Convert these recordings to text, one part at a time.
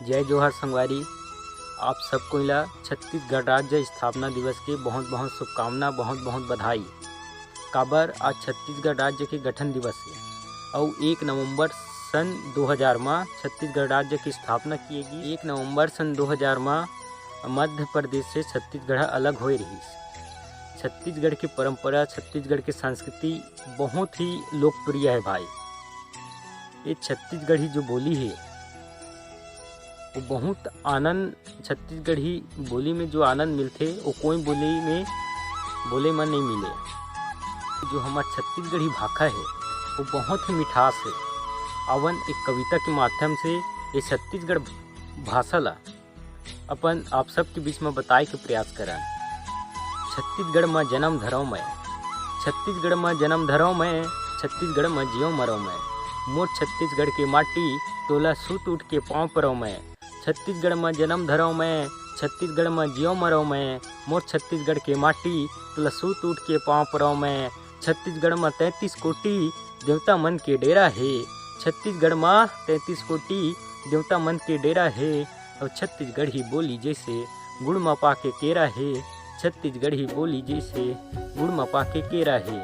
जय जोहार संगवारी। आप सबको ला छत्तीसगढ़ राज्य स्थापना दिवस के बहुत बहुत शुभकामना, बहुत बहुत बधाई। काबर आज छत्तीसगढ़ राज्य के गठन दिवस है और 1 नवंबर सन 2000 में छत्तीसगढ़ राज्य की स्थापना की गई। 1 नवंबर सन 2000 में मध्य प्रदेश से छत्तीसगढ़ अलग हो रही। छत्तीसगढ़ की परंपरा, छत्तीसगढ़ की संस्कृति बहुत ही लोकप्रिय है भाई। ये छत्तीसगढ़ी जो बोली है वो बहुत आनंद, छत्तीसगढ़ी बोली में जो आनंद मिलते वो कोई बोले में नहीं मिले। जो हमारा छत्तीसगढ़ी भाषा है वो बहुत ही मिठास है। अवन एक कविता के माध्यम से ये छत्तीसगढ़ भाषा ला अपन आप सबके बीच में बताए के प्रयास करा। छत्तीसगढ़ में जन्म धरो मैं, छत्तीसगढ़ में जन्म धरो मैं, छत्तीसगढ़ में जियो मरो मैं। मोर छत्तीसगढ़ के माटी तोला सूत उठ के पाँव परो मैं। छत्तीसगढ़ में जन्म धरो मैं, छत्तीसगढ़ में जियो मरो मैं। मोर छत्तीसगढ़ के माटी तोला सूत उठ के पाँव परो मैं। छत्तीसगढ़ में 33 कोटि देवता मन के डेरा है। छत्तीसगढ़ में 33 कोटि देवता मन के डेरा है। और छत्तीसगढ़ी बोली जैसे गुड़ में पाके केरा है। छत्तीसगढ़ी बोली जैसे गुड़ में पाके केरा है।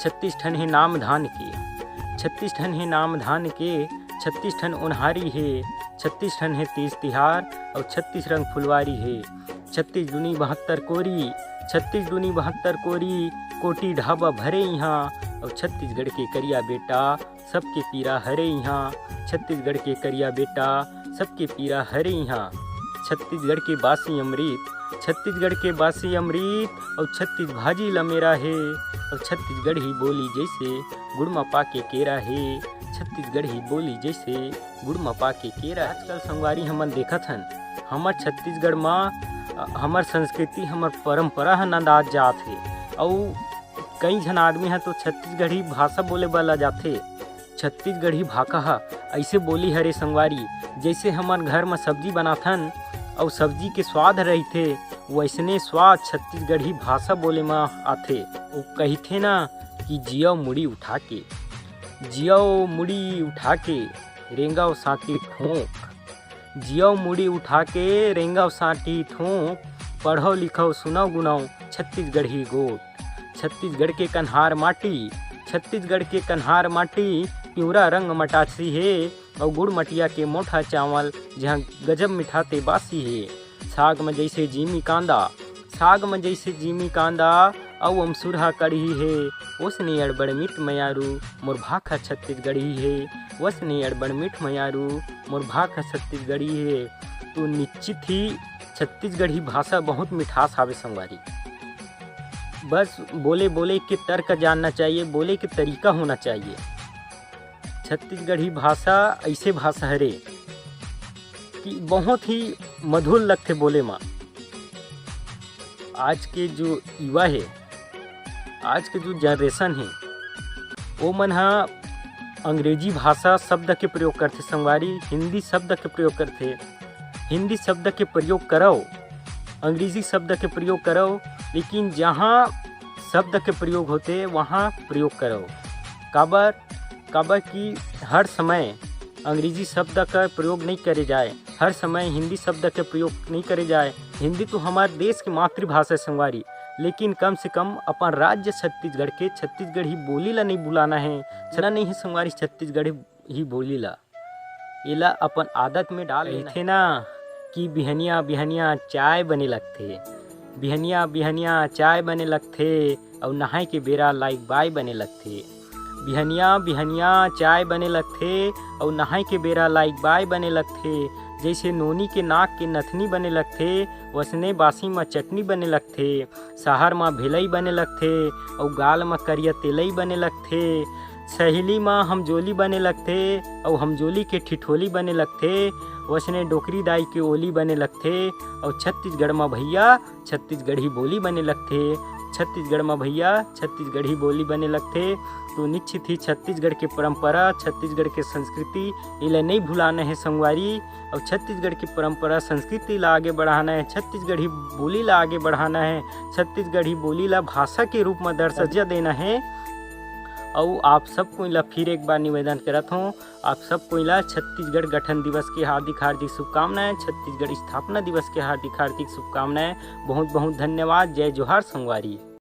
36 ठन है नाम धान के, 36 ठन है नाम धान के। 36 ठन उन्हारी है, 36 ठन है तीज तिहार और 36 रंग फुलवारी है। 36 दूनी 72 कोरी, 36 दूनी 72 कोरी। कोटी ढाबा भरे यहाँ और छत्तीसगढ़ के करिया बेटा सबके पीरा हरे यहाँ। छत्तीसगढ़ के करिया बेटा सबके पीरा हरे यहाँ। छत्तीसगढ़ के बासी अमृत, छत्तीसगढ़ के बासी अमृत और 36 भाजी लमेरा है। और छत्तीसगढ़ी बोली जैसे गुड़ में पाके केरा है। छत्तीसगढ़ी बोली जैसे गुड़ में पाके केरा। आजकल संगवारी हमन देखत हन हमार छत्तीसगढ़ में हमार संस्कृति, हमार परंपरा ह नंदात जात है। और कई झन आदमी है तो छत्तीसगढ़ी भाषा बोले वाला जाते। छत्तीसगढ़ी भाषा ह ऐसे बोली हरे संगवारी जैसे हमार घर में सब्जी बनाथन और सब्जी के स्वाद रहते वैसने स्वाद छत्तीसगढ़ी भाषा बोले में आथे। वो कहते ना कि जियो मुड़ी उठा के, जियो मुड़ी उठा के रेंगाव साटी ठोंक। जियो मुड़ी उठा के रेंगाव साटी ठोंक। पढ़ो लिखो सुनो गुनाओ छत्तीसगढ़ी गोट। छत्तीसगढ़ के कन्हार माटी, छत्तीसगढ़ के कन्हार माटी पिवरा रंग मटासी है। और गुड़ मटिया के मोटा चावल जहाँ गजब मिठाते बासी है। साग में जैसे जीमी कांदा, साग में जैसे जीमी कांदा और अमसुरहा कढ़ी है। उसने अड़बड़ मीठ मयारू मोर भाखा छत्तीसगढ़ी है। उसने अड़बड़ मीठ मयारू मोर भाखा छत्तीसगढ़ी है। तो निश्चित ही छत्तीसगढ़ी भाषा बहुत मिठास आवे संगवारी। बस बोले बोले के तर्क जानना चाहिए, बोले के तरीका होना चाहिए। छत्तीसगढ़ी भाषा ऐसे भाषा हरे कि बहुत ही मधुर लगते बोले में। आज के जो युवा है, आज के जो जनरेशन है वो मन हा अंग्रेजी भाषा शब्द के प्रयोग करते संगवारी, हिंदी शब्द के प्रयोग करते। हिंदी शब्द के प्रयोग करो, अंग्रेजी शब्द के प्रयोग करो, लेकिन जहाँ शब्द के प्रयोग होते वहाँ प्रयोग करो। काबर की हर समय अंग्रेजी शब्द का प्रयोग नहीं करे जाए, हर समय हिंदी शब्द का प्रयोग नहीं करे जाए। हिंदी तो हमारे देश की मातृभाषा है संगवारी, लेकिन कम से कम अपन राज्य छत्तीसगढ़ के छत्तीसगढ़ी बोली ला नहीं बुलाना है। चला नहीं है संगवारी छत्तीसगढ़ी ही बोली ला, एला अपन आदत में डाल लेथे ना कि बिहनिया बिहनिया चाय बने लगथे, बिहनिया बिहनिया चाय बने लगथे और नहाए के बेरा लाइक बाय बने लगथे। बिहनिया बिहनिया चाय बने लगथे और नहाए के बेरा लाइक बाय बने लगथे। जैसे नोनी के नाक के नथनी बने लगथे वसने बासी में चटनी बने लगथे। शहर में भेलई बने लगथे और गाल में करिया तेलई बने लगथे। सहेली में हमजोली बने लगथे और हमजोली के ठिठोली बने लगथे। वसने डोकरी दाई के ओली बने लगथे और छत्तीसगढ़ में भैया छत्तीसगढ़ी बोली बने लगथे। छत्तीसगढ़ में भैया छत्तीसगढ़ी बोली बने लगथे। तो निश्चित ही छत्तीसगढ़ के परंपरा, छत्तीसगढ़ के संस्कृति इला नहीं भुलाना है संगवारी। और छत्तीसगढ़ की परंपरा संस्कृति ला आगे बढ़ाना है, छत्तीसगढ़ी बोली ला आगे बढ़ाना है, छत्तीसगढ़ी बोली ला भाषा के रूप में दर्जा देना है। और आप सब कोई ला फिर एक बार निवेदन करत हूँ, आप सब कोई ला छत्तीसगढ़ गठन दिवस की हार्दिक हार्दिक शुभकामनाएं, छत्तीसगढ़ स्थापना दिवस की हार्दिक हार्दिक शुभकामनाएं। बहुत बहुत धन्यवाद। जय जोहार संगवारी।